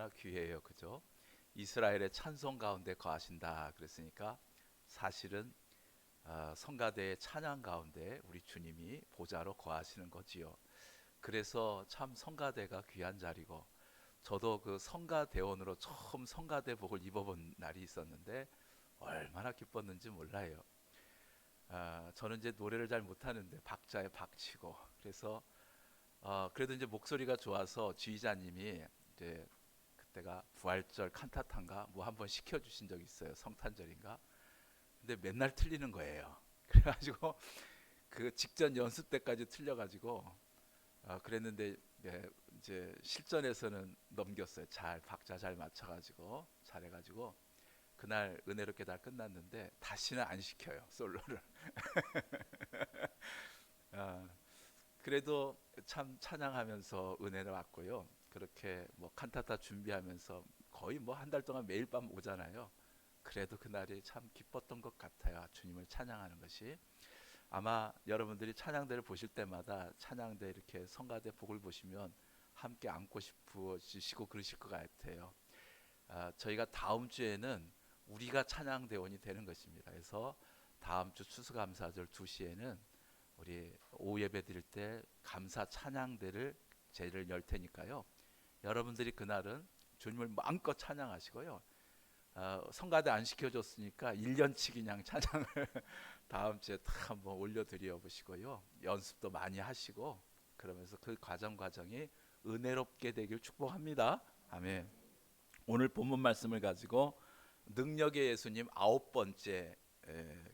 얼마나 귀해요, 그죠? 이스라엘의 찬송 가운데 거하신다 그랬으니까 사실은 성가대의 찬양 가운데 우리 주님이 보좌로 거하시는 거지요. 그래서 참 성가대가 귀한 자리고, 저도 그 성가대원으로 처음 성가대복을 입어본 날이 있었는데 얼마나 기뻤는지 몰라요. 저는 이제 노래를 잘 못하는데 박자에 박치고, 그래서 그래도 이제 목소리가 좋아서 지휘자님이 이제 그때가 부활절 칸타타인가 뭐 한번 시켜주신 적이 있어요. 성탄절인가. 근데 맨날 틀리는 거예요. 그래가지고 그 직전 연습 때까지 틀려가지고 그랬는데, 네, 이제 실전에서는 넘겼어요. 잘 박자 잘 맞춰가지고 잘해가지고 그날 은혜롭게 다 끝났는데 다시는 안 시켜요, 솔로를. 아, 그래도 참 찬양하면서 은혜를 받고요. 그렇게 뭐 칸타타 준비하면서 거의 뭐 한 달 동안 매일 밤 오잖아요. 그래도 그날이 참 기뻤던 것 같아요. 주님을 찬양하는 것이. 아마 여러분들이 찬양대를 보실 때마다 찬양대 이렇게 성가대 복을 보시면 함께 안고 싶으시고 그러실 것 같아요. 저희가 다음 주에는 우리가 찬양대원이 되는 것입니다. 그래서 다음 주 추수감사절 2시에는 우리 오후 예배 드릴 때 감사 찬양대를 제를 열 테니까요. 여러분들이 그날은 주님을 마음껏 찬양하시고요. 성가대 안 시켜줬으니까 1년치 그냥 찬양을 다음 주에 다 한번 올려드려 보시고요. 연습도 많이 하시고, 그러면서 그 과정이 은혜롭게 되길 축복합니다. 아멘. 오늘 본문 말씀을 가지고 능력의 예수님 9번째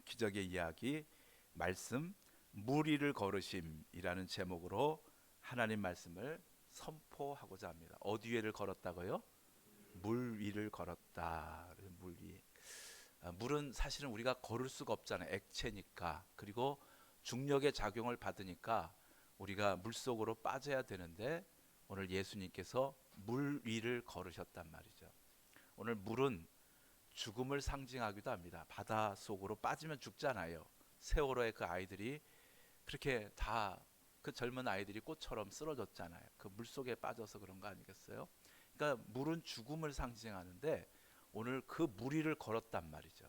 기적의 이야기 말씀, 물 위를 걸으심이라는 제목으로 하나님 말씀을 선포하고자 합니다. 어디 위를 걸었다고요? 물 위를 걸었다. 물 위. 물은 사실은 우리가 걸을 수가 없잖아요. 액체니까. 그리고 중력의 작용을 받으니까 우리가 물 속으로 빠져야 되는데, 오늘 예수님께서 물 위를 걸으셨단 말이죠. 오늘 물은 죽음을 상징하기도 합니다. 바다 속으로 빠지면 죽잖아요. 세월호의 그 아이들이 그렇게 다, 그 젊은 아이들이 꽃처럼 쓰러졌잖아요. 그 물 속에 빠져서 그런 거 아니겠어요? 그러니까 물은 죽음을 상징하는데 오늘 그 물 위를 걸었단 말이죠.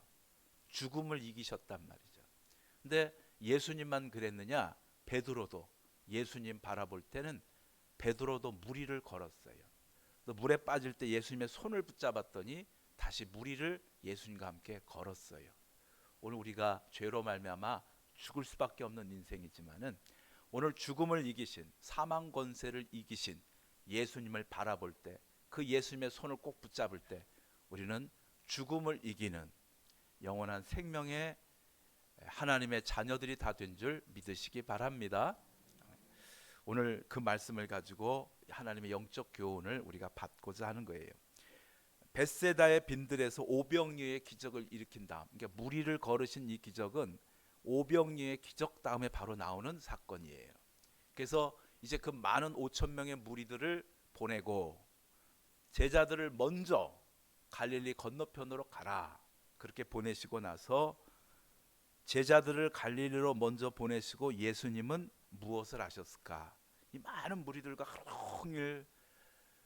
죽음을 이기셨단 말이죠. 근데 예수님만 그랬느냐? 베드로도 예수님 바라볼 때는 베드로도 물 위를 걸었어요. 물에 빠질 때 예수님의 손을 붙잡았더니 다시 물 위를 예수님과 함께 걸었어요. 오늘 우리가 죄로 말미암아 죽을 수밖에 없는 인생이지만은 오늘 죽음을 이기신, 사망 권세를 이기신 예수님을 바라볼 때, 그 예수님의 손을 꼭 붙잡을 때 우리는 죽음을 이기는 영원한 생명의 하나님의 자녀들이 다 된 줄 믿으시기 바랍니다. 오늘 그 말씀을 가지고 하나님의 영적 교훈을 우리가 받고자 하는 거예요. 벳세다의 빈들에서 오병이어의 기적을 일으킨 다음, 그러니까 물 위를 걸으신 이 기적은 오병이어의 기적 다음에 바로 나오는 사건이에요. 그래서 이제 그 많은 5천 명의 무리들을 보내고 제자들을 먼저 갈릴리 건너편으로 가라, 그렇게 보내시고 나서 제자들을 갈릴리로 먼저 보내시고 예수님은 무엇을 하셨을까? 이 많은 무리들과 하루 종일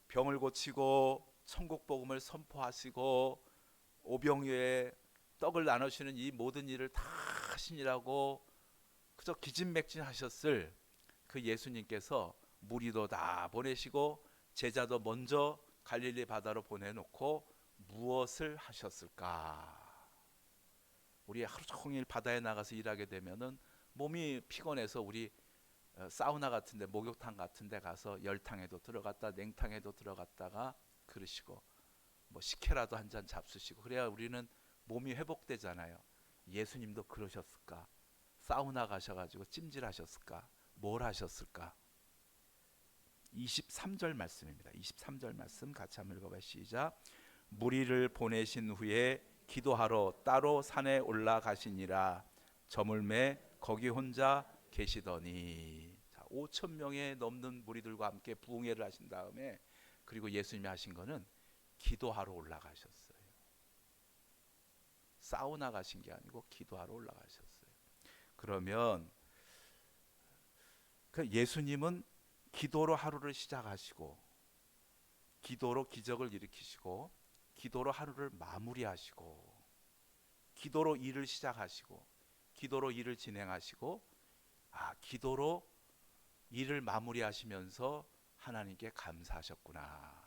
병을 고치고 천국 복음을 선포하시고 오병이어의 떡을 나누시는 이 모든 일을 다 하시니라고 그저 기진맥진하셨을 그 예수님께서 무리도 다 보내시고 제자도 먼저 갈릴리 바다로 보내놓고 무엇을 하셨을까? 우리 하루 종일 바다에 나가서 일하게 되면은 몸이 피곤해서 우리 사우나 같은데, 목욕탕 같은데 가서 열탕에도 들어갔다 냉탕에도 들어갔다가 그러시고 뭐 식혜라도 한 잔 잡수시고 그래야 우리는 몸이 회복되잖아요. 예수님도 그러셨을까? 사우나 가셔가지고 찜질하셨을까? 뭘 하셨을까? 23절 말씀입니다. 23절 말씀 같이 한번 읽어봐요. 시작. 무리를 보내신 후에 기도하러 따로 산에 올라가시니라. 저물매 거기 혼자 계시더니. 자, 5천 명의 넘는 무리들과 함께 부흥회를 하신 다음에, 그리고 예수님이 하신 거는 기도하러 올라가셨어요. 사우나 가신 게 아니고 기도하러 올라가셨어요. 그러면 그 예수님은 기도로 하루를 시작하시고 기도로 기적을 일으키시고, 기도로 하루를 마무리하시고, 기도로 일을 시작하시고, 기도로 일을 진행하시고, 기도로 일을 마무리하시면서 하나님께 감사하셨구나.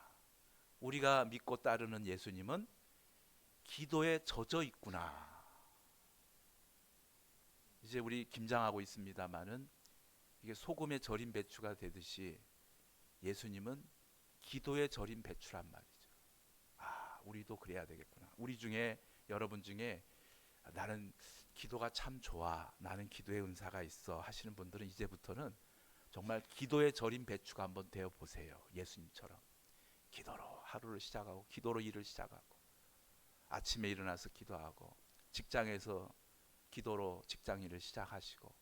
우리가 믿고 따르는 예수님은 기도에 젖어 있구나. 이제 우리 김장하고 있습니다마는 이게 소금에 절인 배추가 되듯이 예수님은 기도에 절인 배추란 말이죠. 우리도 그래야 되겠구나. 우리 중에, 여러분 중에 나는 기도가 참 좋아, 나는 기도의 은사가 있어 하시는 분들은 이제부터는 정말 기도에 절인 배추가 한번 되어 보세요. 예수님처럼 기도로 하루를 시작하고, 기도로 일을 시작하고, 아침에 일어나서 기도하고, 직장에서 기도로 직장 일을 시작하시고,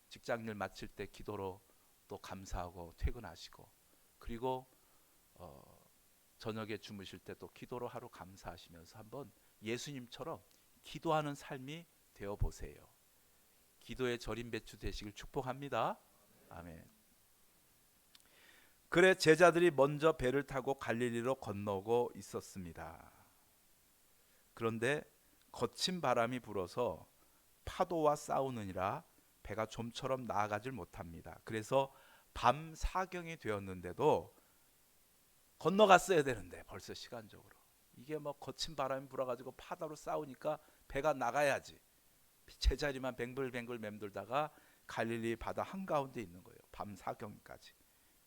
직장 일 마칠 때 기도로 또 감사하고 퇴근하시고, 그리고 저녁에 주무실 때 또 기도로 하루 감사하시면서 한번 예수님처럼 기도하는 삶이 되어 보세요. 기도의 절인 배추 되시길 축복합니다. 아멘. 그래 제자들이 먼저 배를 타고 갈릴리로 건너고 있었습니다. 그런데 거친 바람이 불어서 파도와 싸우느니라 배가 좀처럼 나아가질 못합니다. 그래서 밤 사경이 되었는데도 건너갔어야 되는데 벌써 시간적으로 이게 뭐 거친 바람이 불어가지고 파도로 싸우니까 배가 나가야지. 제자리만 뱅글뱅글 맴돌다가 갈릴리 바다 한가운데 있는 거예요. 밤 사경까지.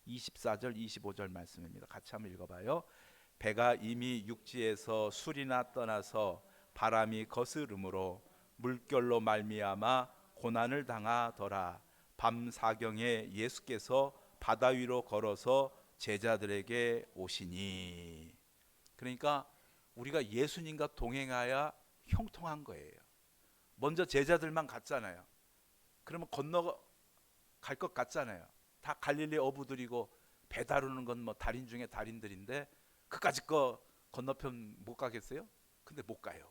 24절 25절 말씀입니다. 같이 한번 읽어봐요. 배가 이미 육지에서 술이나 떠나서 바람이 거스름으로 물결로 말미암아 고난을 당하더라. 밤 사경에 예수께서 바다 위로 걸어서 제자들에게 오시니. 그러니까 우리가 예수님과 동행하여 형통한 거예요. 먼저 제자들만 갔잖아요. 그러면 건너갈 것 같잖아요. 다 갈릴리 어부들이고 배 다루는 건 뭐 달인 중에 달인들인데 그까짓 거 건너편 못 가겠어요? 근데 못 가요.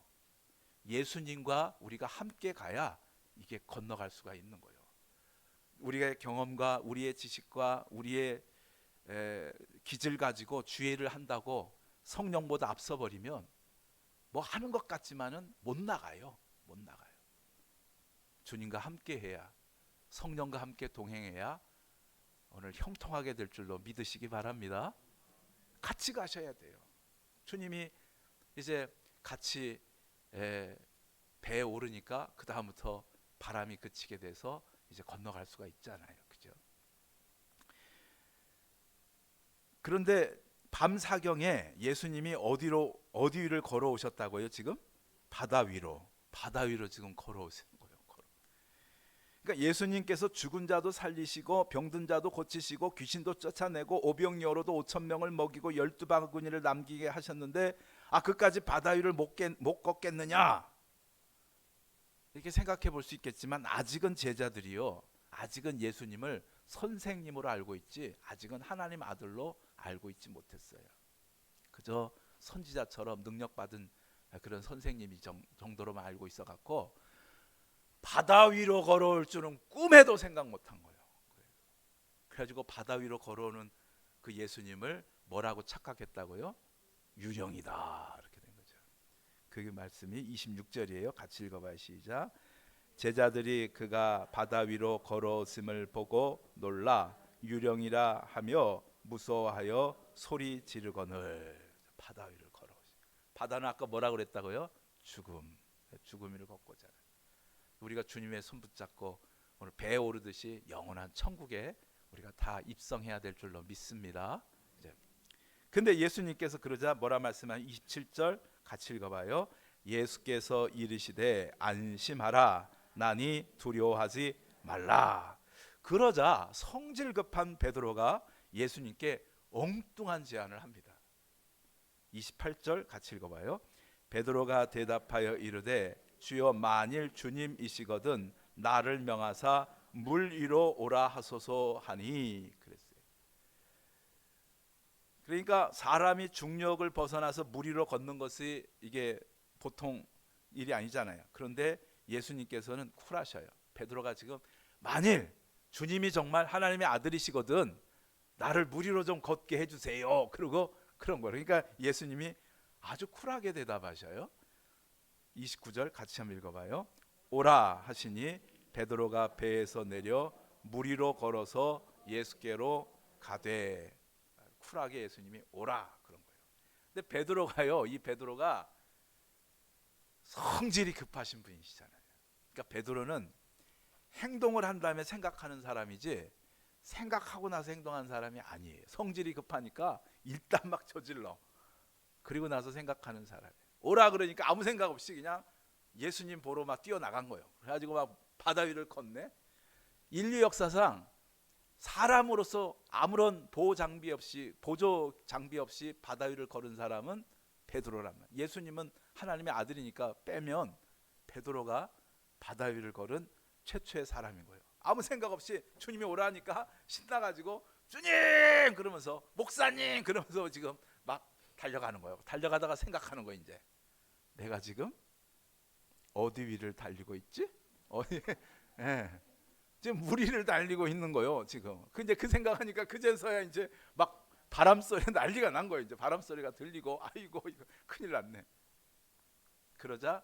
예수님과 우리가 함께 가야 이게 건너갈 수가 있는 거예요. 우리의 경험과 우리의 지식과 우리의 기질 가지고 주의를 한다고 성령보다 앞서 버리면 뭐 하는 것 같지만은 못 나가요. 못 나가요. 주님과 함께 해야, 성령과 함께 동행해야 오늘 형통하게 될 줄로 믿으시기 바랍니다. 같이 가셔야 돼요. 주님이 이제 같이 배에 오르니까 그 다음부터 바람이 그치게 돼서 이제 건너갈 수가 있잖아요. 그죠? 그런데 밤 사경에 예수님이 어디 위를 걸어오셨다고요? 지금 바다 위로 지금 걸어오시는 거예요. 그러니까 예수님께서 죽은 자도 살리시고 병든 자도 고치시고 귀신도 쫓아내고 오병이어로도 5,000명을 먹이고 12바구니를 남기게 하셨는데 그까지 바다 위를 못 걷겠느냐? 이렇게 생각해 볼 수 있겠지만 아직은 제자들이요, 아직은 예수님을 선생님으로 알고 있지 아직은 하나님 아들로 알고 있지 못했어요. 그저 선지자처럼 능력받은 그런 선생님이 정도로만 알고 있어 갖고 바다 위로 걸어올 줄은 꿈에도 생각 못한 거예요. 그래가지고 바다 위로 걸어오는 그 예수님을 뭐라고 착각했다고요? 유령이다, 이렇게 된 거죠. 그 말씀이 26절이에요. 같이 읽어봐요. 시작. 제자들이 그가 바다 위로 걸어오심을 보고 놀라 유령이라 하며 무서워하여 소리 지르거늘. 바다 위를 걸어오시. 바다는 아까 뭐라고 그랬다고요? 죽음 위를 걷고자. 우리가 주님의 손 붙잡고 오늘 배에 오르듯이 영원한 천국에 우리가 다 입성해야 될 줄로 믿습니다. 근데 예수님께서 그러자 뭐라 말씀한 27절 같이 읽어봐요. 예수께서 이르시되 안심하라, 나니 두려워하지 말라. 그러자 성질 급한 베드로가 예수님께 엉뚱한 제안을 합니다. 28절 같이 읽어봐요. 베드로가 대답하여 이르되 주여 만일 주님이시거든 나를 명하사 물 위로 오라 하소서 하니 그랬어요. 그러니까 사람이 중력을 벗어나서 물 위로 걷는 것이 이게 보통 일이 아니잖아요. 그런데 예수님께서는 쿨하셔요. 베드로가 지금 만일 주님이 정말 하나님의 아들이시거든 나를 물 위로 좀 걷게 해주세요. 그리고 그런 거예요. 그러니까 예수님이 아주 쿨하게 대답하셔요. 29절 같이 한번 읽어봐요. 오라 하시니 베드로가 배에서 내려 물 위로 걸어서 예수께로 가되. 쿨하게 예수님이 오라 그런 거예요. 근데 베드로가요, 이 베드로가 성질이 급하신 분이시잖아요. 그러니까 베드로는 행동을 한 다음에 생각하는 사람이지 생각하고 나서 행동하는 사람이 아니에요. 성질이 급하니까 일단 막 저질러. 그리고 나서 생각하는 사람이에요. 오라 그러니까 아무 생각 없이 그냥 예수님 보러 막 뛰어나간 거예요. 그래가지고 막 바다 위를 걷네. 인류 역사상 사람으로서 아무런 보조 장비 없이 바다 위를 걸은 사람은 베드로란 말이에요. 예수님은 하나님의 아들이니까 빼면 베드로가 바다 위를 걸은 최초의 사람인 거예요. 아무 생각 없이 주님이 오라니까 신나가지고 주님 그러면서 목사님 그러면서 지금 막 달려가는 거예요. 달려가다가 생각하는 거예요. 이제 내가 지금 어디 위를 달리고 있지? 어디? 예. 지금 물 위를 달리고 있는 거예요. 지금. 근데 그 생각하니까 그제서야 이제 막 바람 소리 난리가 난 거예요. 이제 바람 소리가 들리고 아이고 이거 큰일 났네. 그러자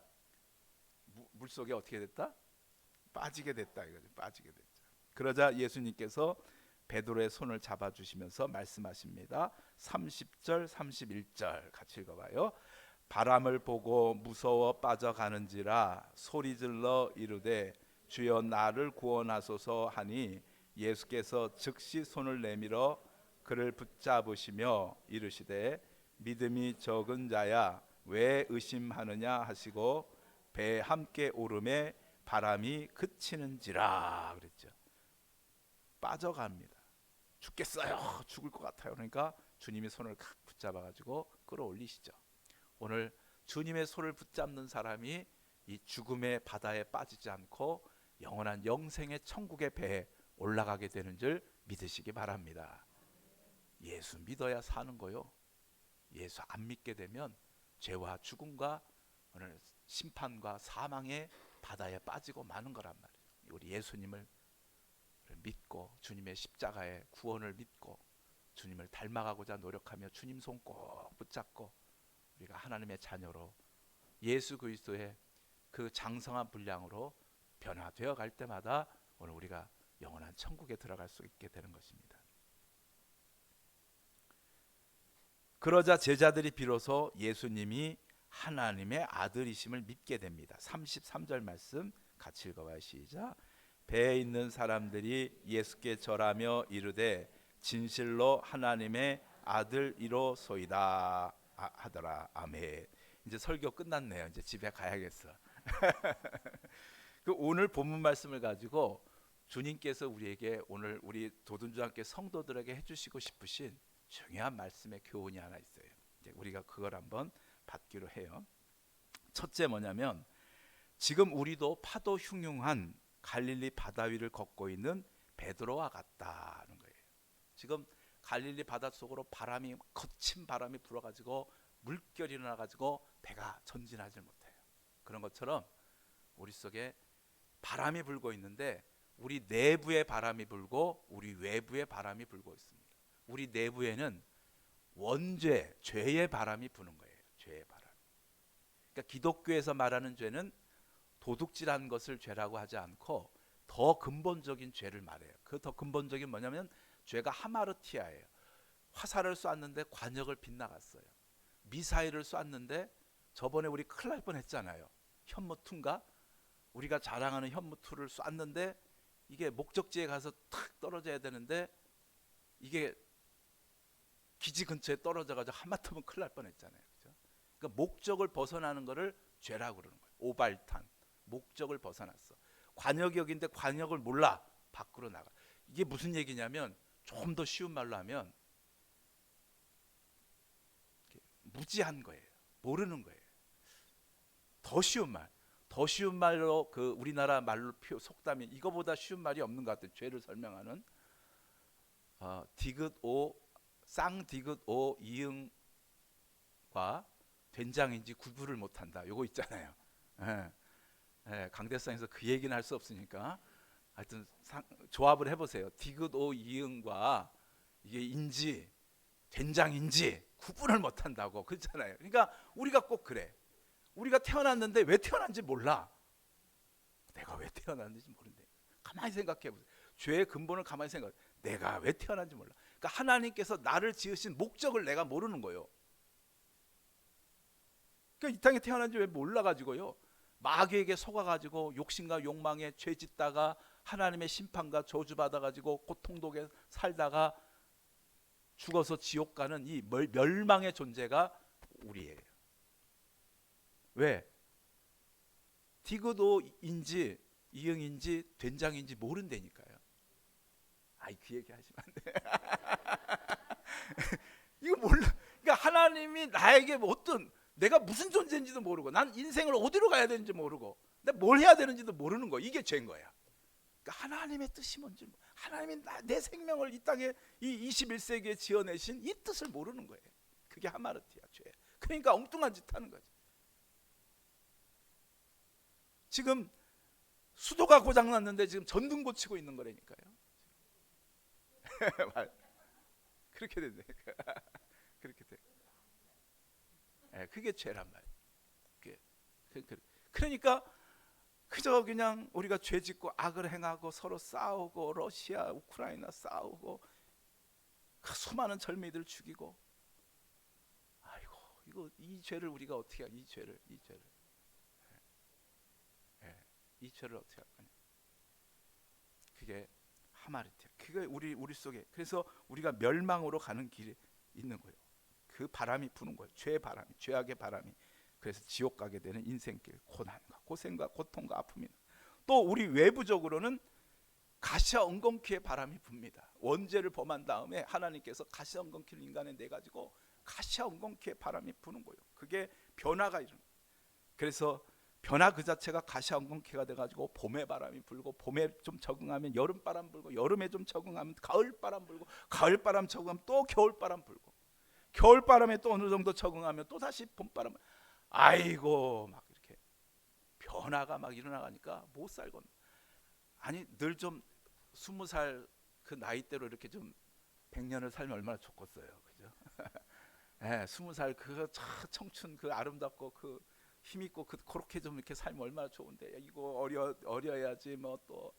물 속에 어떻게 됐다? 빠지게 됐다 이거죠. 빠지게 됐죠. 그러자 예수님께서 베드로의 손을 잡아주시면서 말씀하십니다. 30절 31절 같이 읽어봐요. 바람을 보고 무서워 빠져가는지라 소리질러 이르되 주여 나를 구원하소서 하니 예수께서 즉시 손을 내밀어 그를 붙잡으시며 이르시되 믿음이 적은 자야 왜 의심하느냐 하시고 배에 함께 오름에 바람이 그치는지라 그랬죠. 빠져갑니다. 죽겠어요. 죽을 것 같아요. 그러니까 주님이 손을 칵 붙잡아가지고 끌어올리시죠. 오늘 주님의 손을 붙잡는 사람이 이 죽음의 바다에 빠지지 않고 영원한 영생의 천국의 배에 올라가게 되는 줄 믿으시기 바랍니다. 예수 믿어야 사는 거요. 예수 안 믿게 되면 죄와 죽음과 오늘 심판과 사망의 바다에 빠지고 마는 거란 말이에요. 우리 예수님을 믿고 주님의 십자가의 구원을 믿고 주님을 닮아가고자 노력하며 주님 손 꼭 붙잡고 우리가 하나님의 자녀로 예수 그리스도의 그 장성한 분량으로 변화되어 갈 때마다 오늘 우리가 영원한 천국에 들어갈 수 있게 되는 것입니다. 그러자 제자들이 비로소 예수님이 하나님의 아들이심을 믿게 됩니다. 33절 말씀 같이 읽어봐요. 시작. 배에 있는 사람들이 예수께 절하며 이르되 진실로 하나님의 아들이로소이다 하더라. 아멘. 이제 설교 끝났네요. 이제 집에 가야겠어. 그 오늘 본문 말씀을 가지고 주님께서 우리에게 오늘 우리 도둔주함께 성도들에게 해주시고 싶으신 중요한 말씀의 교훈이 하나 있어요. 이제 우리가 그걸 한번 받기로 해요. 첫째 뭐냐면 지금 우리도 파도 흉흉한 갈릴리 바다 위를 걷고 있는 베드로와 같다는 거예요. 지금 갈릴리 바다 속으로 거친 바람이 불어가지고 물결이 일어나가지고 배가 전진하지 못해요. 그런 것처럼 우리 속에 바람이 불고 있는데 우리 내부에 바람이 불고 우리 외부에 바람이 불고 있습니다. 우리 내부에는 원죄, 죄의 바람이 부는 거예요. 죄의 바람. 그러니까 기독교에서 말하는 죄는 도둑질한 것을 죄라고 하지 않고 더 근본적인 죄를 말해요. 그 더 근본적인 뭐냐면 죄가 하마르티아예요. 화살을 쐈는데 관역을 빗나갔어요. 미사일을 쐈는데 저번에 우리 큰일 날 뻔했잖아요. 현무투인가? 우리가 자랑하는 현무투를 쐈는데 이게 목적지에 가서 탁 떨어져야 되는데 이게 기지 근처에 떨어져가지고 하마터면 큰일 날 뻔했잖아요. 그렇죠? 그러니까 목적을 벗어나는 것을 죄라고 그러는 거예요. 오발탄. 목적을 벗어났어. 관역이 여기인데 관역을 몰라. 밖으로 나가. 이게 무슨 얘기냐면 좀 더 쉬운 말로 하면 무지한 거예요. 모르는 거예요. 더 쉬운 말. 더 쉬운 말로 그 우리나라 말로 속담이 이거보다 쉬운 말이 없는 것 같아요. 죄를 설명하는 디귿오 쌍디귿오 이응과 된장인지 구분을 못한다. 요거 있잖아요. 강대상에서 그 얘기는 할 수 없으니까 하여튼 조합을 해보세요. 디귿오 이응과 이게 인지 된장인지 구분을 못한다고 그렇잖아요. 그러니까 우리가 꼭 그래. 우리가 태어났는데 왜 태어난지 몰라. 내가 왜 태어났는지 모른대. 가만히 생각해 보세요. 죄의 근본을 가만히 생각해. 내가 왜 태어난지 몰라. 그러니까 하나님께서 나를 지으신 목적을 내가 모르는 거예요. 그러니까 이 땅에 태어난지 왜 몰라가지고요. 마귀에게 속아가지고 욕심과 욕망에 죄 짓다가 하나님의 심판과 저주받아가지고 고통독에 살다가 죽어서 지옥 가는 이 멸망의 존재가 우리예요. 왜? 디귿도인지 이응인지 된장인지 모른다니까요. 아이 그 얘기 하시면 안 돼. 이거 몰라. 그러니까 하나님이 나에게 어떤 내가 무슨 존재인지도 모르고 난 인생을 어디로 가야 되는지 모르고 내가 뭘 해야 되는지도 모르는 거. 이게 죄인 거야. 그러니까 하나님의 뜻이 뭔지 하나님이 내 생명을 이 땅에 이 21세기에 지어내신 이 뜻을 모르는 거예요. 그게 하마르티야 죄. 그러니까 엉뚱한 짓 하는 거지. 지금 수도가 고장났는데 지금 전등 고치고 있는 거라니까요. 그렇게 된다. 그렇게 돼. 그게 죄란 말이에요. 그러니까 그저 그냥 우리가 죄 짓고 악을 행하고 서로 싸우고 러시아, 우크라이나 싸우고 그 수많은 젊은이들 죽이고 아이고 이거 이 죄를 우리가 어떻게 이 죄를 어떻게 할 거냐. 그게 하마르티야. 그게 우리 속에 그래서 우리가 멸망으로 가는 길이 있는 거예요. 그 바람이 부는 거예요. 죄의 바람이, 죄악의 바람이. 그래서 지옥 가게 되는 인생길, 고난과 고생과 고통과 아픔이. 또 우리 외부적으로는 가시와 엉겅퀴의 바람이 붑니다. 원죄를 범한 다음에 하나님께서 가시와 엉겅퀴를 인간에 내 가지고 가시와 엉겅퀴의 바람이 부는 거예요. 그게 변화가 이런. 그래서 변화 그 자체가 가시와 엉겅퀴가 돼 가지고 봄에 바람이 불고 봄에 좀 적응하면 여름 바람 불고 여름에 좀 적응하면 가을 바람 불고 가을 바람 적응하면 또 겨울 바람 불고 겨울 바람에 또 어느 정도 적응하면 또 다시 봄바람. 아이고 막 이렇게 변화가 막 일어나가니까 못 살건. 아니 늘 좀 20살 그 나이대로 이렇게 좀 100년을 살면 얼마나 좋겠어요, 그죠? 20살 그 청춘 그 아름답고 그 힘있고 그렇게 좀 이렇게 살면 얼마나 좋은데 이거 어려야지 뭐 또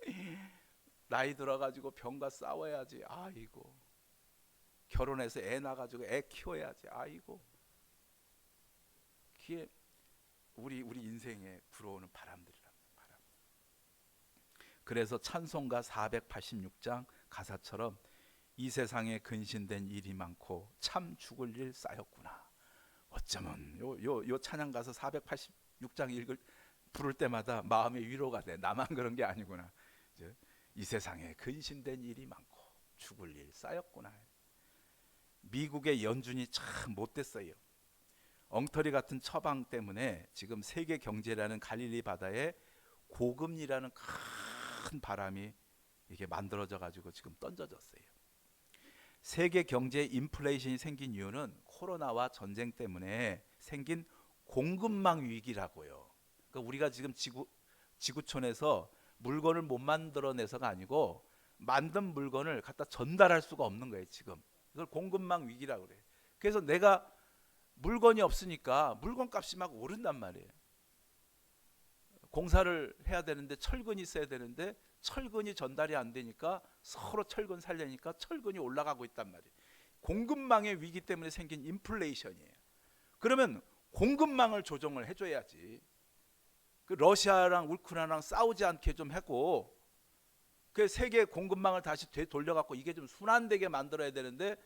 나이 들어가지고 병과 싸워야지. 아이고 결혼해서 애 낳아가지고 애 키워야지. 아이고 그게 우리 인생에 불어오는 바람들이란 바람. 그래서 찬송가 486장 가사처럼 이 세상에 근신된 일이 많고 참 죽을 일 쌓였구나. 어쩌면 요 찬양 가사 486장 부를 때마다 마음의 위로가 돼. 나만 그런 게 아니구나. 이 세상에 근신된 일이 많고 죽을 일 쌓였구나. 미국의 연준이 참 못됐어요. 엉터리 같은 처방 때문에 지금 세계 경제라는 갈릴리 바다에 고금리라는 큰 바람이 이게 만들어져 가지고 지금 던져졌어요. 세계 경제에 인플레이션이 생긴 이유는 코로나와 전쟁 때문에 생긴 공급망 위기라고요. 그러니까 우리가 지금 지구촌에서 물건을 못 만들어내서가 아니고 만든 물건을 갖다 전달할 수가 없는 거예요. 지금 이걸 공급망 위기라고 그래요. 그래서 내가 물건이 없으니까 물건 값이 막 오른단 말이에요. 공사를 해야 되는데 철근이 있어야 되는데 철근이 전달이 안 되니까 서로 철근 살려니까 철근이 올라가고 있단 말이에요. 공급망의 위기 때문에 생긴 인플레이션이에요. 그러면 공급망을 조정을 해줘야지. 그 러시아랑 우크라이나랑 싸우지 않게 좀 하고 그 세계 공급망을 다시 되돌려갖고 이게 좀 순환되게 만들어야 되는데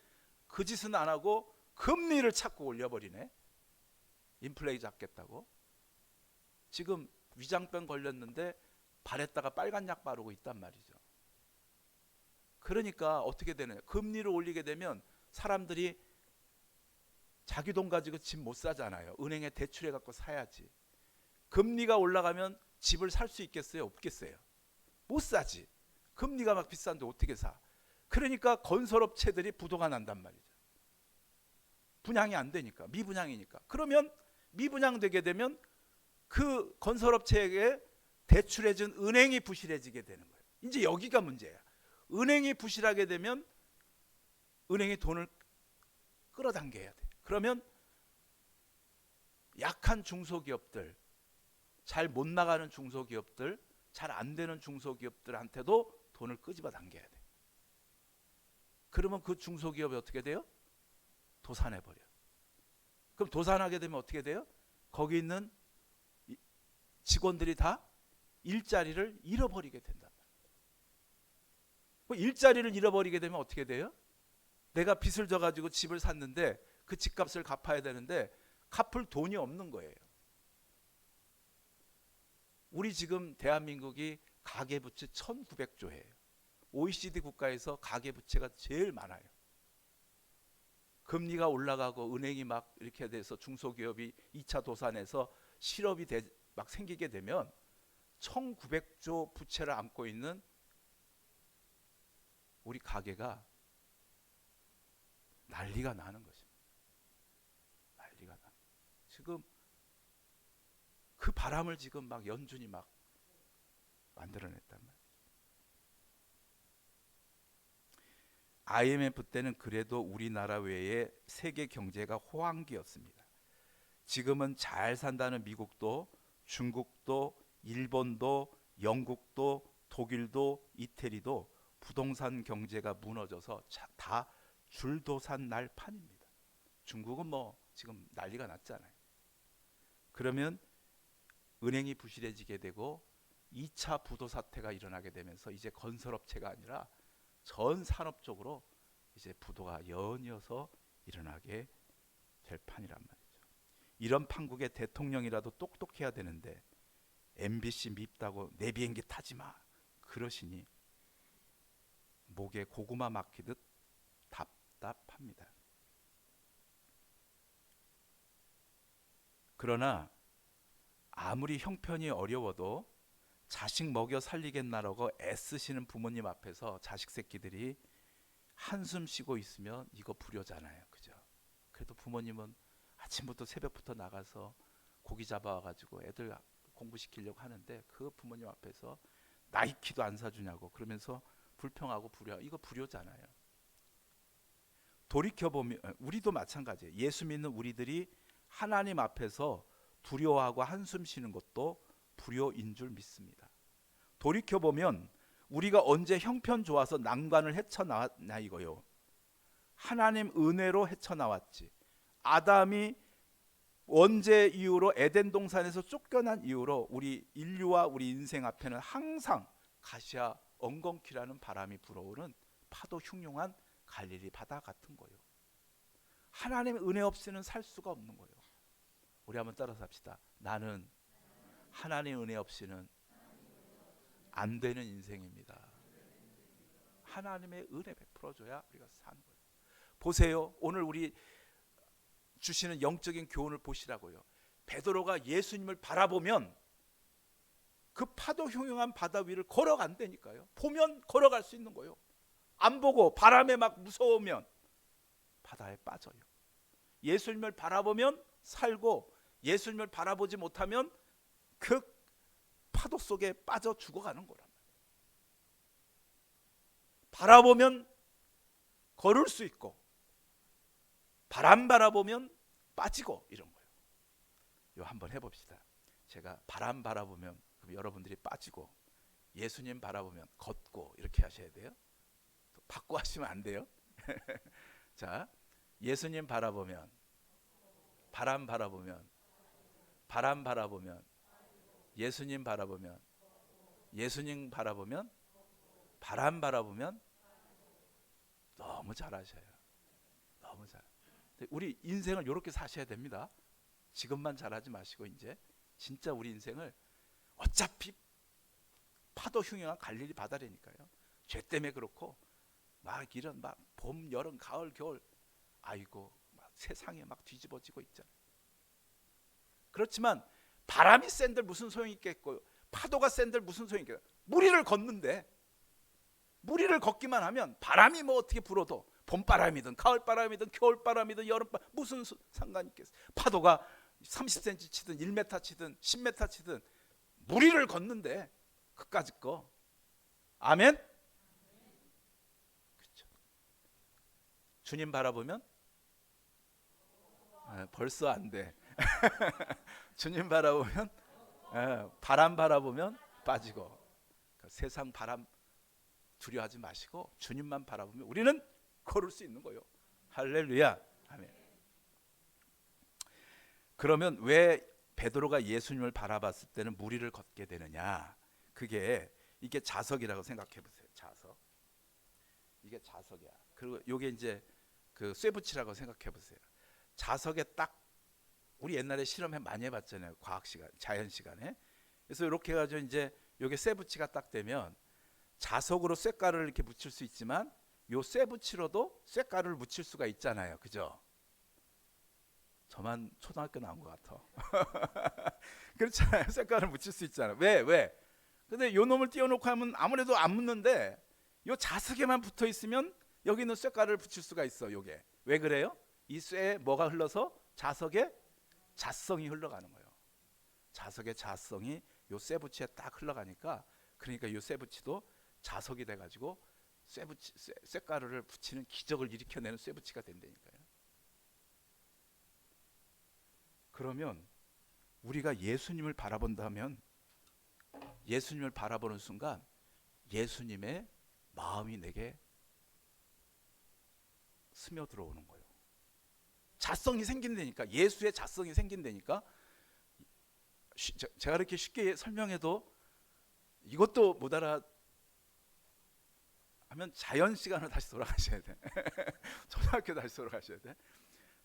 그 짓은 안 하고 금리를 자꾸 올려버리네. 인플레이 잡겠다고. 지금 위장병 걸렸는데 발에다가 빨간 약 바르고 있단 말이죠. 그러니까 어떻게 되느냐. 금리를 올리게 되면 사람들이 자기 돈 가지고 집 못 사잖아요. 은행에 대출해 갖고 사야지. 금리가 올라가면 집을 살 수 있겠어요? 없겠어요? 못 사지. 금리가 막 비싼데 어떻게 사? 그러니까 건설업체들이 부도가 난단 말이죠. 분양이 안 되니까, 미분양이니까. 그러면 미분양되게 되면 그 건설업체에게 대출해준 은행이 부실해지게 되는 거예요. 이제 여기가 문제야. 은행이 부실하게 되면 은행이 돈을 끌어당겨야 돼. 그러면 약한 중소기업들, 잘 못 나가는 중소기업들, 잘 안 되는 중소기업들한테도 돈을 끄집어 당겨야 돼. 그러면 그 중소기업이 어떻게 돼요? 도산해버려. 그럼 도산하게 되면 어떻게 돼요? 거기 있는 직원들이 다 일자리를 잃어버리게 된단 말이에요. 일자리를 잃어버리게 되면 어떻게 돼요? 내가 빚을 져가지고 집을 샀는데 그 집값을 갚아야 되는데 갚을 돈이 없는 거예요. 우리 지금 대한민국이 가계부채 1900조예요. OECD 국가에서 가계부채가 제일 많아요. 금리가 올라가고 은행이 막 이렇게 돼서 중소기업이 2차 도산해서 실업이 막 생기게 되면 1900조 부채를 안고 있는 우리 가계가 난리가 나는 것입니다. 난리가 나. 지금 그 바람을 지금 막 연준이 막 만들어냈단 말이에요. IMF 때는 그래도 우리나라 외에 세계 경제가 호황기였습니다. 지금은 잘 산다는 미국도, 중국도, 일본도, 영국도, 독일도, 이태리도 부동산 경제가 무너져서 다 줄도산 날 판입니다. 중국은 뭐 지금 난리가 났잖아요. 그러면 은행이 부실해지게 되고 2차 부도 사태가 일어나게 되면서 이제 건설업체가 아니라 전 산업 쪽으로 이제 부도가 연이어서 일어나게 될 판이란 말이죠. 이런 판국에 대통령이라도 똑똑해야 되는데 MBC 밉다고 내 비행기 타지 마 그러시니 목에 고구마 막히듯 답답합니다. 그러나 아무리 형편이 어려워도 자식 먹여 살리겠나라고 애쓰시는 부모님 앞에서 자식 새끼들이 한숨 쉬고 있으면 이거 불효잖아요. 그죠? 그래도 부모님은 아침부터 새벽부터 나가서 고기 잡아와가지고 애들 공부시키려고 하는데 그 부모님 앞에서 나이키도 안 사주냐고 그러면서 불평하고 불효, 이거 불효잖아요. 돌이켜보면 우리도 마찬가지예요. 예수 믿는 우리들이 하나님 앞에서 두려워하고 한숨 쉬는 것도 불효인 줄 믿습니다. 돌이켜보면 우리가 언제 형편 좋아서 난관을 헤쳐나왔나 이거요. 하나님 은혜로 헤쳐나왔지. 아담이 원죄 이후로 에덴 동산에서 쫓겨난 이후로 우리 인류와 우리 인생 앞에는 항상 가시아 엉겅퀴라는 바람이 불어오는 파도 흉흉한 갈릴리 바다 같은 거예요. 하나님의 은혜 없이는 살 수가 없는 거예요. 우리 한번 따라서 합시다. 나는 하나님 은혜 없이는 안 되는 인생입니다. 하나님의 은혜 베풀어줘야 우리가 사는 거예요. 보세요. 오늘 우리 주시는 영적인 교훈을 보시라고요. 베드로가 예수님을 바라보면 그 파도 흉흉한 바다 위를 걸어간다니까요. 보면 걸어갈 수 있는 거예요. 안 보고 바람에 막 무서우면 바다에 빠져요. 예수님을 바라보면 살고 예수님을 바라보지 못하면 그 파도 속에 빠져 죽어가는 거란 말이에요. 바라보면 걸을 수 있고 바람 바라보면 빠지고 이런 거예요. 이거 한번 해봅시다. 제가 바람 바라보면 그럼 여러분들이 빠지고 예수님 바라보면 걷고 이렇게 하셔야 돼요. 또 바꿔 하시면 안 돼요. 자, 예수님 바라보면 바람 바라보면 바람 바라보면 예수님 바라보면 예수님 바라보면 바람 바라보면 너무 잘하셔요. 너무 잘. 우리 인생을 이렇게 사셔야 됩니다. 지금만 잘하지 마시고 이제 진짜 우리 인생을 어차피 파도 흉흉한 갈릴리 바다라니까요. 죄 때문에 그렇고 막 이런 막 봄, 여름, 가을, 겨울 아이고 막 세상에 막 뒤집어지고 있잖아요. 그렇지만 바람이 센들 무슨 소용이 있겠고요. 파도가 센들 무슨 소용이 있겠어요. 무리를 걷는데 무리를 걷기만 하면 바람이 뭐 어떻게 불어도 봄바람이든 가을바람이든 겨울바람이든 여름바람 무슨 상관이 있겠어요. 파도가 30cm 치든 1m 치든 10m 치든 무리를 걷는데 그까짓 거. 아멘? 그렇죠. 주님 바라보면 벌써 안 돼. 주님 바라보면 바람 바라보면 빠지고, 그러니까 세상 바람 두려워하지 마시고 주님만 바라보면 우리는 걸을 수 있는 거요. 할렐루야. 아멘. 그러면 왜 베드로가 예수님을 바라봤을 때는 무리를 걷게 되느냐? 이게 자석이라고 생각해 보세요. 자석. 이게 자석이야. 그리고 이게 이제 그 쇠붙이라고 생각해 보세요. 자석에 딱, 우리 옛날에 실험해 많이 해봤잖아요. 과학 시간, 자연 시간에. 그래서 이렇게 해가지고 이제 이게 쇠붙이가 딱 되면 자석으로 쇠가루를 이렇게 묻힐 수 있지만 요 쇠붙이로도 쇠가루를 묻힐 수가 있잖아요. 그죠? 저만 초등학교 나온 것 같아. 그렇잖아요. 쇠가루를 묻힐 수 있잖아요. 왜? 근데 요 놈을 띄워놓고 하면 아무래도 안 묻는데 요 자석에만 붙어 있으면 여기 있는 쇠가루를 붙일 수가 있어. 요게 왜 그래요? 이 쇠에 뭐가 흘러서 자석에 자성이 흘러가는 거예요. 자석의 자성이 요 쇠붙이에 딱 흘러가니까, 그러니까 요 쇠붙이도 자석이 돼가지고 쇠가루를 붙이는 기적을 일으켜내는 쇠붙이가 된다니까요. 그러면 우리가 예수님을 바라본다면, 예수님을 바라보는 순간 예수님의 마음이 내게 스며들어오는 거예요. 자성이 생긴다니까. 예수의 자성이 생긴다니까. 제가 이렇게 쉽게 설명해도 이것도 못 알아 하면 자연 시간으로 다시 돌아가셔야 돼. 초등학교 다시 돌아가셔야 돼.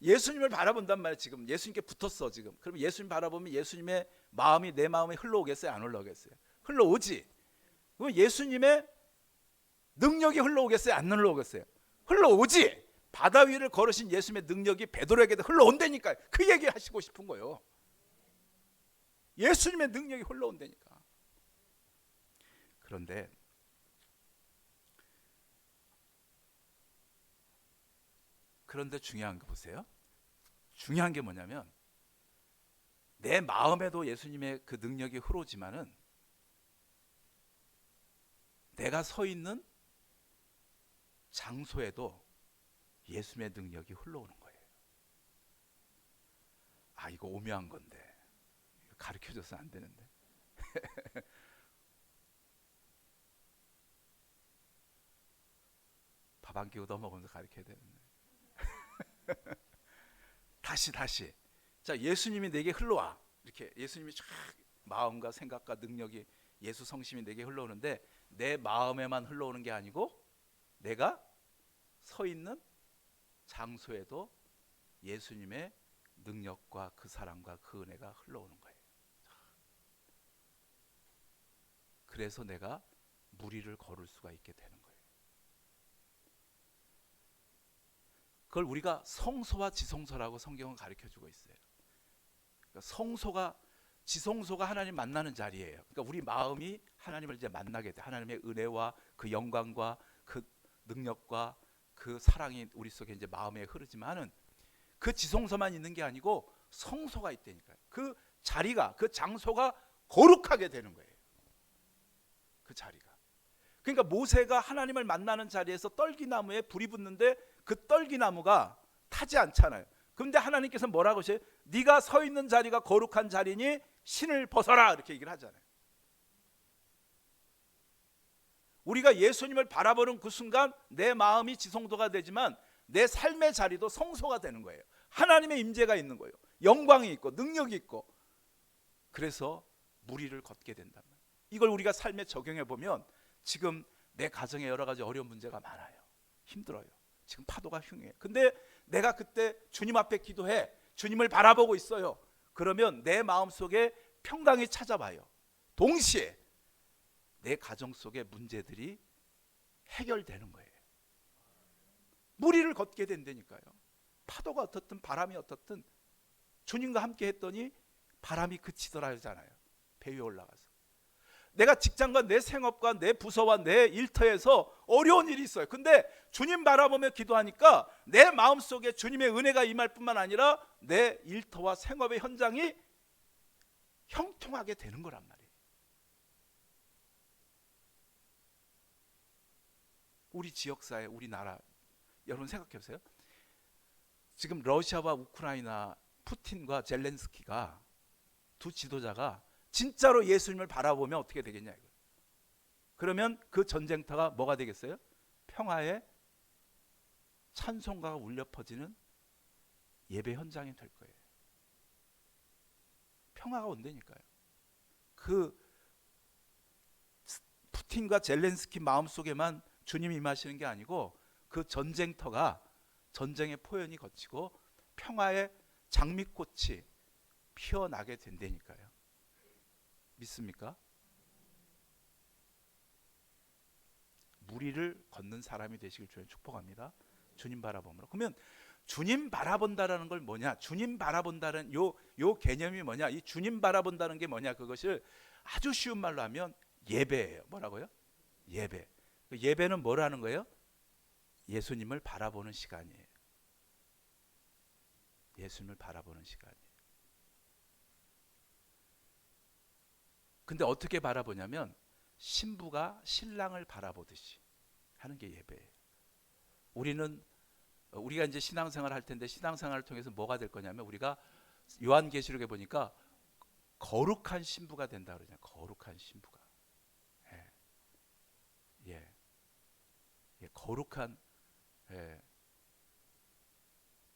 예수님을 바라본단 말이에요. 지금 예수님께 붙었어. 지금 그럼 예수님 바라보면 예수님의 마음이 내 마음에 흘러오겠어요? 안 흘러오겠어요? 흘러오지. 그럼 예수님의 능력이 흘러오겠어요? 안 흘러오겠어요? 흘러오지. 바다 위를 걸으신 예수님의 능력이 베드로에게도 흘러온다니까요. 그 얘기 하시고 싶은 거예요. 예수님의 능력이 흘러온다니까. 그런데 중요한 거 보세요. 중요한 게 뭐냐면 내 마음에도 예수님의 그 능력이 흐르지만은 내가 서 있는 장소에도 예수님의 능력이 흘러오는 거예요. 아, 이거 오묘한 건데 가르쳐줘서 안 되는데. 밥 한 끼 얻어 먹으면서 가르쳐야 되는데. 다시. 자, 예수님이 내게 흘러와. 이렇게 예수님이 쫙 마음과 생각과 능력이, 예수 성심이 내게 흘러오는데 내 마음에만 흘러오는 게 아니고 내가 서 있는 장소에도 예수님의 능력과 그 사랑과 그 은혜가 흘러오는 거예요. 그래서 내가 무리를 걸을 수가 있게 되는 거예요. 그걸 우리가 성소와 지성소라고 성경은 가르쳐주고 있어요. 그러니까 성소가, 지성소가 하나님 만나는 자리예요. 그러니까 우리 마음이 하나님을 이제 만나게 돼. 하나님의 은혜와 그 영광과 그 능력과 그 사랑이 우리 속에 이제 마음에 흐르지만은 그 지성소만 있는 게 아니고 성소가 있다니까요. 그 자리가, 그 장소가 거룩하게 되는 거예요. 그 자리가. 그러니까 모세가 하나님을 만나는 자리에서 떨기나무에 불이 붙는데 그 떨기나무가 타지 않잖아요. 그런데 하나님께서 뭐라고 하셔요? 네가 서 있는 자리가 거룩한 자리니 신을 벗어라, 이렇게 얘기를 하잖아요. 우리가 예수님을 바라보는 그 순간 내 마음이 지성소가 되지만 내 삶의 자리도 성소가 되는 거예요. 하나님의 임재가 있는 거예요. 영광이 있고 능력이 있고. 그래서 무리를 걷게 된단 말이에요. 이걸 우리가 삶에 적용해 보면 지금 내 가정에 여러 가지 어려운 문제가 많아요. 힘들어요. 지금 파도가 흉해. 근데 내가 그때 주님 앞에 기도해. 주님을 바라보고 있어요. 그러면 내 마음속에 평강이 찾아와요. 동시에 내 가정 속의 문제들이 해결되는 거예요. 무리를 걷게 된다니까요. 파도가 어떻든 바람이 어떻든 주님과 함께 했더니 바람이 그치더라 하잖아요. 배 위에 올라가서. 내가 직장과 내 생업과 내 부서와 내 일터에서 어려운 일이 있어요. 근데 주님 바라보며 기도하니까 내 마음속에 주님의 은혜가 임할 뿐만 아니라 내 일터와 생업의 현장이 형통하게 되는 거란 말이에요. 우리 지역사회, 우리나라, 여러분 생각해 보세요. 지금 러시아와 우크라이나 푸틴과 젤렌스키가 두 지도자가 진짜로 예수님을 바라보면 어떻게 되겠냐 이거. 그러면 그 전쟁터가 뭐가 되겠어요? 평화의 찬송가가 울려 퍼지는 예배 현장이 될 거예요. 평화가 온다니까요. 그 푸틴과 젤렌스키 마음속에만 주님이 임하시는 게 아니고 그 전쟁터가 전쟁의 포연이 거치고 평화의 장미꽃이 피어나게 된다니까요. 믿습니까? 무리를 걷는 사람이 되시길 주님 축복합니다. 주님 바라봄으로. 그러면 주님 바라본다라는 걸 뭐냐? 주님 바라본다는 요 개념이 뭐냐? 이 주님 바라본다는 게 뭐냐? 그것을 아주 쉬운 말로 하면 예배예요. 뭐라고요? 예배. 그 예배는 뭐라는 거예요? 예수님을 바라보는 시간이에요. 예수님을 바라보는 시간이에요. 근데 어떻게 바라보냐면 신부가 신랑을 바라보듯이 하는 게 예배예요. 우리가 이제 신앙생활을 할 텐데 신앙생활을 통해서 뭐가 될 거냐면 우리가 요한계시록에 보니까 거룩한 신부가 된다 그러잖아요. 거룩한 신부가. 예. 예. 예.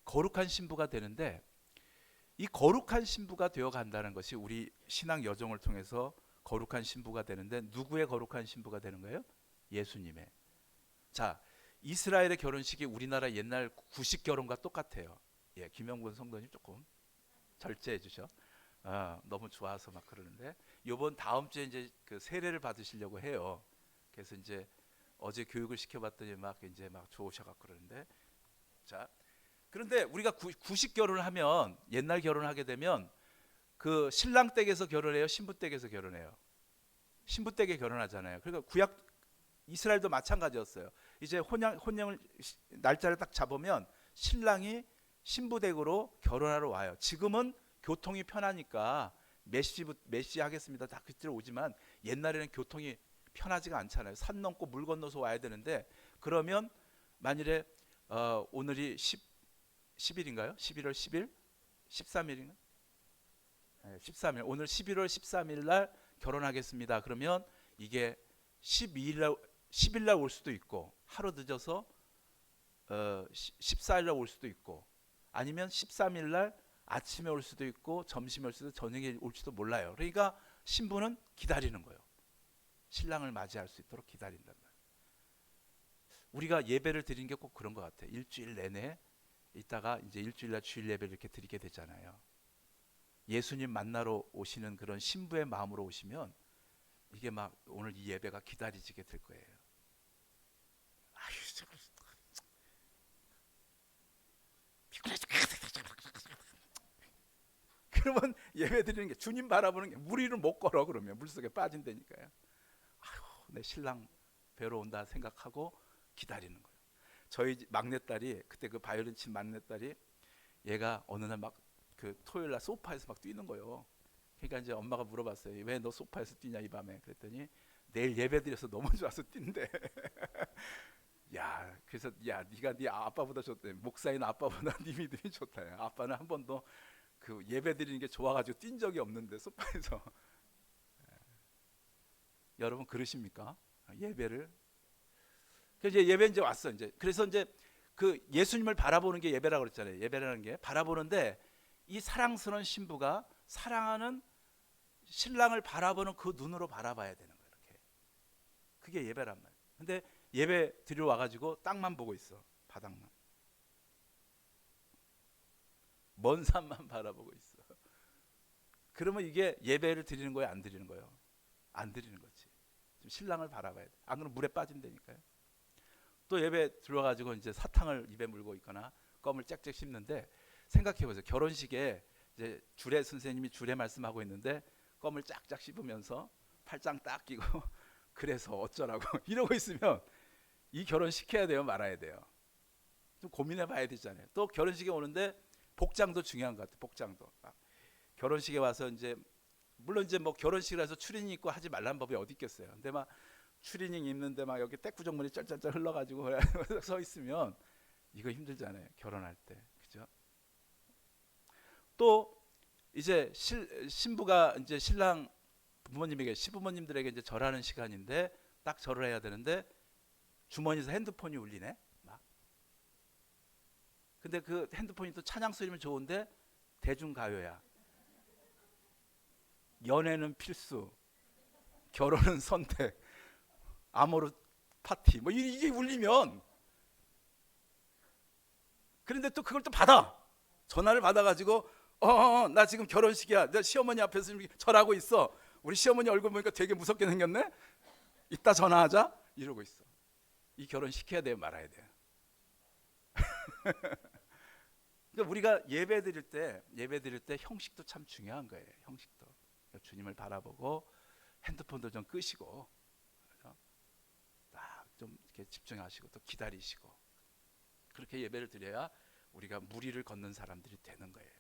거룩한 신부가 되는데 이 거룩한 신부가 되어 간다는 것이 우리 신앙 여정을 통해서 거룩한 신부가 되는데 누구의 거룩한 신부가 되는 거예요? 예수님의. 자, 이스라엘의 결혼식이 우리나라 옛날 구식 결혼과 똑같아요. 예, 김영근 성도님 조금 절제해 주셔. 너무 좋아서 막 그러는데 이번 다음 주에 이제 그 세례를 받으시려고 해요. 그래서 이제 어제 교육을 시켜봤더니 막 이제 막 좋으셔갖고 그러는데 자. 그런데 우리가 구식 결혼을 하면 옛날 결혼을 하게 되면 그 신랑 댁에서 결혼해요, 신부 댁에서 결혼해요. 신부 댁에 결혼하잖아요. 그러니까 구약 이스라엘도 마찬가지였어요. 이제 혼영을 날짜를 딱 잡으면 신랑이 신부 댁으로 결혼하러 와요. 지금은 교통이 편하니까 몇 시 하겠습니다. 다 그때 오지만 옛날에는 교통이 편하지가 않잖아요. 산 넘고 물 건너서 와야 되는데 그러면 만일에 오늘이 10일인가요? 11월 10일? 13일인가? 13일. 오늘 11월 13일 날 결혼하겠습니다. 그러면 이게 12일 날 10일 날 올 수도 있고 하루 늦어서 14일 날 올 수도 있고 아니면 13일 날 아침에 올 수도 있고 점심에 올 수도 저녁에 올지도 몰라요. 그러니까 신부는 기다리는 거예요. 신랑을 맞이할 수 있도록 기다린단 말이에요. 우리가 예배를 드리는 게 꼭 그런 것 같아요. 일주일 내내 있다가 이제 일주일날 주일 예배를 이렇게 드리게 되잖아요. 예수님 만나러 오시는 그런 신부의 마음으로 오시면 이게 막 오늘 이 예배가 기다리지게 될 거예요. 그러면 예배 드리는 게 주님 바라보는 게 무리를 못 걸어 그러면 물속에 빠진다니까요. 아유, 내 신랑 뵈러 온다 생각하고 기다리는 거예요. 저희 막내딸이 그때 그 바이올린 친 막내딸이 얘가 어느 날 막 그 토요일 날 소파에서 막 뛰는 거예요. 그러니까 이제 엄마가 물어봤어요. 왜 너 소파에서 뛰냐 이 밤에? 그랬더니 내일 예배 드려서 너무 좋아서 뛴대. 야, 그래서 야, 네가 네 아빠보다 좋대. 목사인 아빠보다 네 믿음이 좋다. 아빠는 한 번도 그 예배 드리는 게 좋아가지고 뛴 적이 없는데 소파에서. 여러분 그러십니까? 예배를. 그래서 이제 예배 이제 왔어 이제. 그래서 이제 그 예수님을 바라보는 게 예배라고 그랬잖아요. 예배라는 게 바라보는데 이 사랑스러운 신부가 사랑하는 신랑을 바라보는 그 눈으로 바라봐야 되는 거예요. 이렇게. 그게 예배란 말이에요. 근데 예배 드리러 와가지고 땅만 보고 있어. 바닥만. 먼 산만 바라보고 있어. 그러면 이게 예배를 드리는 거예요? 안 드리는 거예요? 안 드리는 거지. 좀 신랑을 바라봐야 돼. 안 그러면 물에 빠진다니까요. 또 예배 들어가지고 이제 사탕을 입에 물고 있거나 껌을 짹짹 씹는데 생각해 보세요. 결혼식에 이제 주례 선생님이 주례 말씀하고 있는데 껌을 짝짝 씹으면서 팔짱 딱 끼고 그래서 어쩌라고 이러고 있으면 이 결혼 시켜야 돼요, 말아야 돼요? 좀 고민해 봐야 되잖아요. 또 결혼식에 오는데 복장도 중요한 것 같아요. 복장도. 결혼식에 와서 이제 물론 이제 뭐 결혼식이라서 추리닝 입고 하지 말라는 법이 어디 있겠어요. 근데 막 추리닝 입는데 막 여기 떼꾸정물이 쩔쩔쩔 흘러가지고 서 있으면 이거 힘들잖아요. 결혼할 때, 그죠? 또 이제 신부가 이제 신랑 부모님에게, 시부모님들에게 이제 절하는 시간인데 딱 절을 해야 되는데 주머니에서 핸드폰이 울리네. 막. 근데 그 핸드폰이 또 찬양 소리면 좋은데 대중가요야. 연애는 필수, 결혼은 선택, 아모르 파티, 뭐 이게 울리면, 그런데 또 그걸 또 받아. 전화를 받아가지고 나 지금 결혼식이야. 내 시어머니 앞에서 지금 절하고 있어. 우리 시어머니 얼굴 보니까 되게 무섭게 생겼네. 이따 전화하자. 이러고 있어. 이 결혼 시켜야 돼, 말아야 돼. 그러니까 우리가 예배 드릴 때 형식도 참 중요한 거예요. 형식도. 그러니까 주님을 바라보고 핸드폰도 좀 끄시고 딱 좀 이렇게 집중하시고 또 기다리시고, 그렇게 예배를 드려야 우리가 무리를 걷는 사람들이 되는 거예요.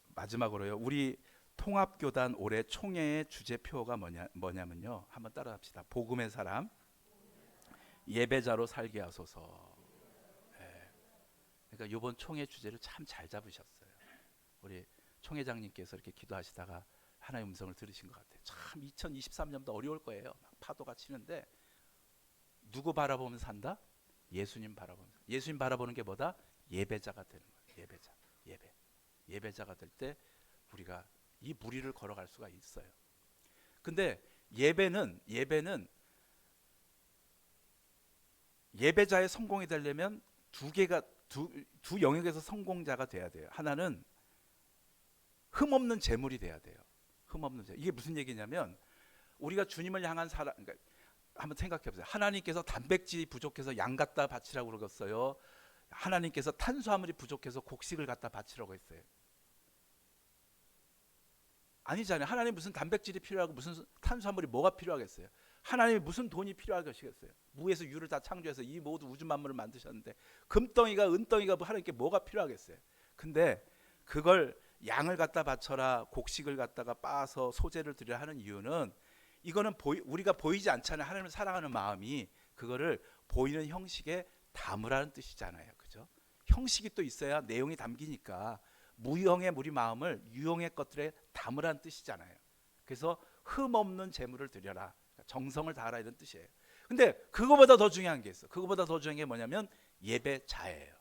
마지막으로요. 우리 통합교단 올해 총회의 주제표가 뭐냐면요. 한번 따라합시다. 복음의 사람, 예배자로 살게 하소서. 그러니까 이번 총회 주제를 참 잘 잡으셨어요. 우리 총회장님께서 이렇게 기도하시다가 하나님의 음성을 들으신 것 같아요. 참 2023년도 어려울 거예요. 막 파도가 치는데 누구 바라보면서 산다? 예수님 바라보면서. 예수님 바라보는 게 뭐다? 예배자가 되는 거예요. 예배자가 될 때 우리가 이 무리를 걸어갈 수가 있어요. 근데 예배는 예배자의 성공이 되려면 두 영역에서 성공자가 돼야 돼요. 하나는 흠없는 제물이 돼야 돼요. 흠없는 제물. 이게 무슨 얘기냐면 우리가 주님을 향한 사랑, 그러니까 한번 생각해 보세요. 하나님께서 단백질이 부족해서 양 갖다 바치라고 그러겠어요? 하나님께서 탄수화물이 부족해서 곡식을 갖다 바치라고 했어요? 아니잖아요. 하나님 무슨 단백질이 필요하고 무슨 탄수화물이 뭐가 필요하겠어요? 하나님이 무슨 돈이 필요하겠어요? 무에서 유를 다 창조해서 이 모두 우주 만물을 만드셨는데 금덩이가 은덩이가 하나님께 뭐가 필요하겠어요? 근데 그걸 양을 갖다 바쳐라, 곡식을 갖다가 빻아서 소재를 드려야 하는 이유는, 이거는 우리가 보이지 않잖아요. 하나님을 사랑하는 마음이 그거를 보이는 형식에 담으라는 뜻이잖아요. 그죠? 형식이 또 있어야 내용이 담기니까 무형의 우리 마음을 유형의 것들에 담으라는 뜻이잖아요. 그래서 흠없는 제물을 드려라, 정성을 다하라, 이런 뜻이에요. 근데 그거보다 더 중요한 게 있어. 그거보다 더 중요한 게 뭐냐면 예배자예요.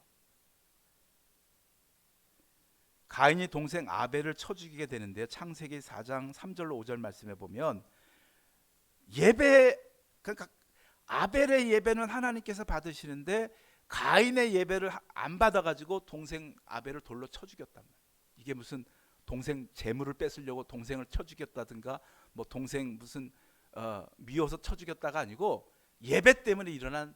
가인이 동생 아벨을 쳐 죽이게 되는데 창세기 4장 3절로 5절 말씀에 보면 그러니까 아벨의 예배는 하나님께서 받으시는데 가인의 예배를 안 받아가지고 동생 아벨을 돌로 쳐 죽였단 말이에요. 이게 무슨 동생 재물을 뺏으려고 동생을 쳐 죽였다든가 뭐 동생 무슨 미워서 쳐 죽였다가 아니고 예배 때문에 일어난,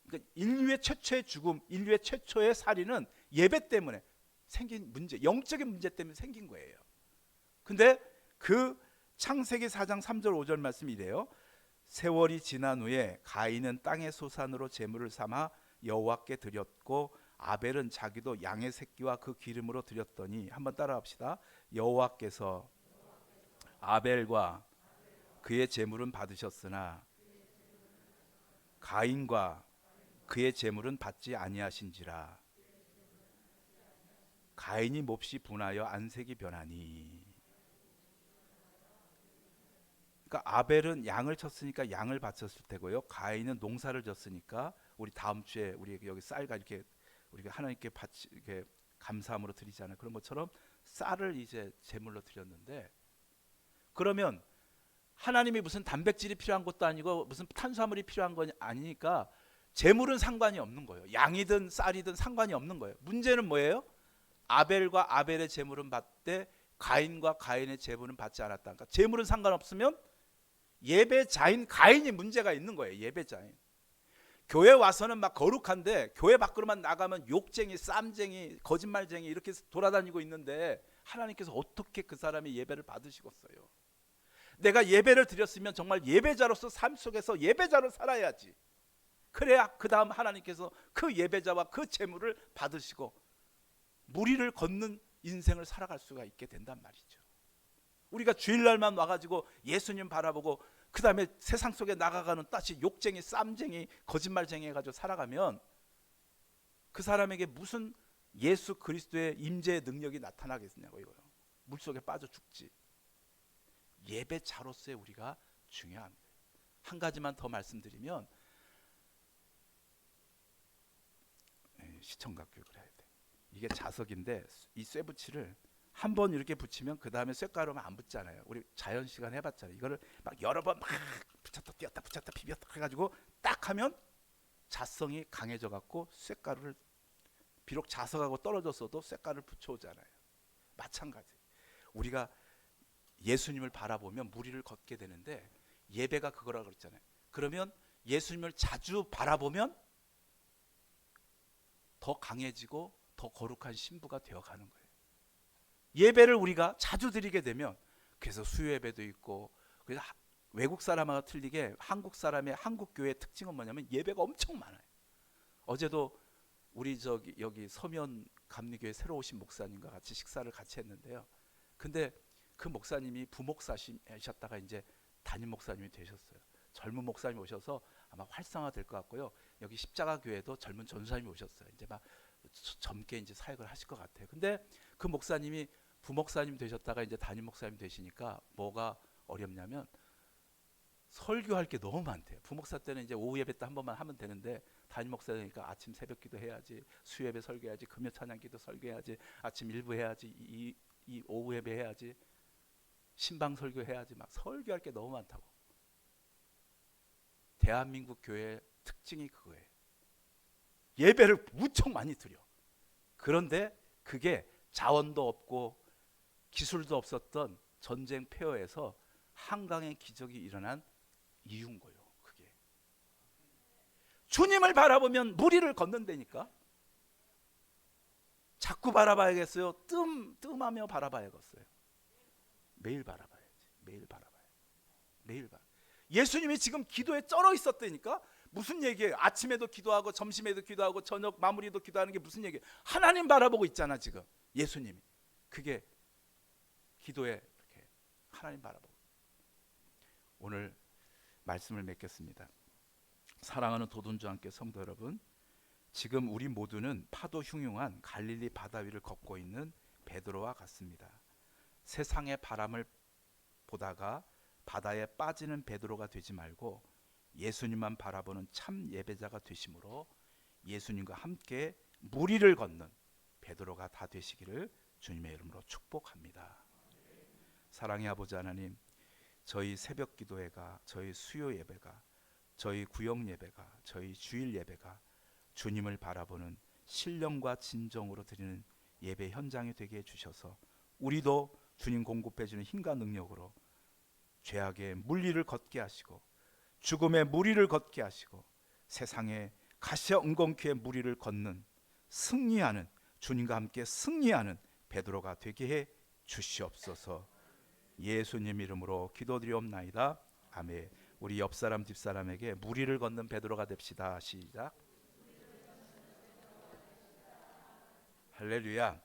그러니까 인류의 최초의 죽음, 인류의 최초의 살인은 예배 때문에 생긴 문제, 영적인 문제 때문에 생긴 거예요. 근데 그 창세기 4장 3절 5절 말씀이 이래요. 세월이 지난 후에 가인은 땅의 소산으로 제물을 삼아 여호와께 드렸고 아벨은 자기도 양의 새끼와 그 기름으로 드렸더니, 한번 따라합시다. 여호와께서 아벨과 그의 제물은 받으셨으나 가인과 그의 제물은 받지 아니하신지라. 가인이 몹시 분하여 안색이 변하니. 그러니까 아벨은 양을 쳤으니까 양을 바쳤을 테고요. 가인은 농사를 졌으니까 우리 다음 주에 우리 여기 쌀과 이렇게 우리가 하나님께 이렇게 감사함으로 드리잖아요. 그런 것처럼 쌀을 이제 제물로 드렸는데, 그러면 하나님이 무슨 단백질이 필요한 것도 아니고 무슨 탄수화물이 필요한 건 아니니까 제물은 상관이 없는 거예요. 양이든 쌀이든 상관이 없는 거예요. 문제는 뭐예요? 아벨과 아벨의 제물은 받되 가인과 가인의 제물은 받지 않았다. 그러니까 제물은 상관없으면 예배자인 가인이 문제가 있는 거예요. 예배자인. 교회 와서는 막 거룩한데 교회 밖으로만 나가면 욕쟁이, 쌈쟁이, 거짓말쟁이 이렇게 돌아다니고 있는데 하나님께서 어떻게 그 사람이 예배를 받으시겠어요? 내가 예배를 드렸으면 정말 예배자로서 삶 속에서 예배자로 살아야지. 그래야 그 다음 하나님께서 그 예배자와 그 제물을 받으시고 무리를 걷는 인생을 살아갈 수가 있게 된단 말이죠. 우리가 주일날만 와가지고 예수님 바라보고 그 다음에 세상 속에 나가가는 따시 욕쟁이, 쌈쟁이, 거짓말쟁이 해가지고 살아가면 그 사람에게 무슨 예수 그리스도의 임재의 능력이 나타나겠냐고 이거요. 물속에 빠져 죽지. 예배자로서의 우리가 중요한 거예요. 한 가지만 더 말씀드리면 시청각 교육을 해야 돼. 이게 자석인데 이 쇠붙이를 한 번 이렇게 붙이면 그 다음에 쇠가루만 안 붙잖아요. 우리 자연 시간 해봤잖아요. 이거를 막 여러 번 막 붙였다 띄었다 붙였다 비볐다 해가지고 딱 하면 자성이 강해져 갖고 쇠가루를 비록 자석하고 떨어졌어도 쇠가루를 붙여오잖아요. 마찬가지. 우리가 예수님을 바라보면 무리를 걷게 되는데 예배가 그거라고 그랬잖아요. 그러면 예수님을 자주 바라보면 더 강해지고 더 거룩한 신부가 되어가는 거예요. 예배를 우리가 자주 드리게 되면, 그래서 수요 예배도 있고, 그래서 외국 사람하고 틀리게 한국 사람의 한국 교회의 특징은 뭐냐면 예배가 엄청 많아요. 어제도 우리 여기 서면 감리교회 새로 오신 목사님과 같이 식사를 같이 했는데요. 근데 그 목사님이 부목사셨다가 이제 담임 목사님이 되셨어요. 젊은 목사님이 오셔서 아마 활성화될 것 같고요. 여기 십자가 교회도 젊은 전사님이 오셨어요. 이제 막 젊게 이제 사역을 하실 것 같아요. 근데 그 목사님이 부목사님 되셨다가 이제 담임 목사님 되시니까 뭐가 어렵냐면 설교할 게 너무 많대요. 부목사 때는 이제 오후 예배 때 한 번만 하면 되는데 담임 목사 되니까 아침 새벽 기도 해야지, 수요 예배 설교해야지, 금요 찬양 기도 설교해야지, 아침 일부 해야지, 이 오후 예배 해야지, 신방 설교 해야지, 막 설교할 게 너무 많다고. 대한민국 교회의 특징이 그거예요. 예배를 무척 많이 드려. 그런데 그게 자원도 없고 기술도 없었던 전쟁 폐허에서 한강의 기적이 일어난 이유인 거예요. 그게 주님을 바라보면 무리를 걷는다니까. 자꾸 바라봐야겠어요? 뜸하며 바라봐야겠어요? 매일 바라봐야지. 매일 바라봐야. 매일 봐. 예수님이 지금 기도에 쩔어 있었다니까. 무슨 얘기예요? 아침에도 기도하고 점심에도 기도하고 저녁 마무리도 기도하는 게 무슨 얘기예요? 하나님 바라보고 있잖아 지금 예수님이. 그게 기도에 이렇게 하나님 바라보고. 오늘 말씀을 맺겠습니다. 사랑하는 도둔주와 함께 성도 여러분, 지금 우리 모두는 파도 흉흉한 갈릴리 바다 위를 걷고 있는 베드로와 같습니다. 세상의 바람을 보다가 바다에 빠지는 베드로가 되지 말고 예수님만 바라보는 참 예배자가 되심으로 예수님과 함께 무리를 걷는 베드로가 다 되시기를 주님의 이름으로 축복합니다. 사랑의 아버지 하나님, 저희 새벽 기도회가, 저희 수요 예배가, 저희 구역 예배가, 저희 주일 예배가 주님을 바라보는 신령과 진정으로 드리는 예배 현장이 되게 해주셔서 우리도 주님 공급해 주는 힘과 능력으로 죄악의 물리를 걷게 하시고 죽음의 무리를 걷게 하시고 세상의 가시와 엉겅퀴의 무리를 걷는 승리하는, 주님과 함께 승리하는 베드로가 되게 해 주시옵소서. 예수님 이름으로 기도드리옵나이다. 아멘. 우리 옆사람 뒷사람에게 무리를 걷는 베드로가 됩시다. 시작. 할렐루야.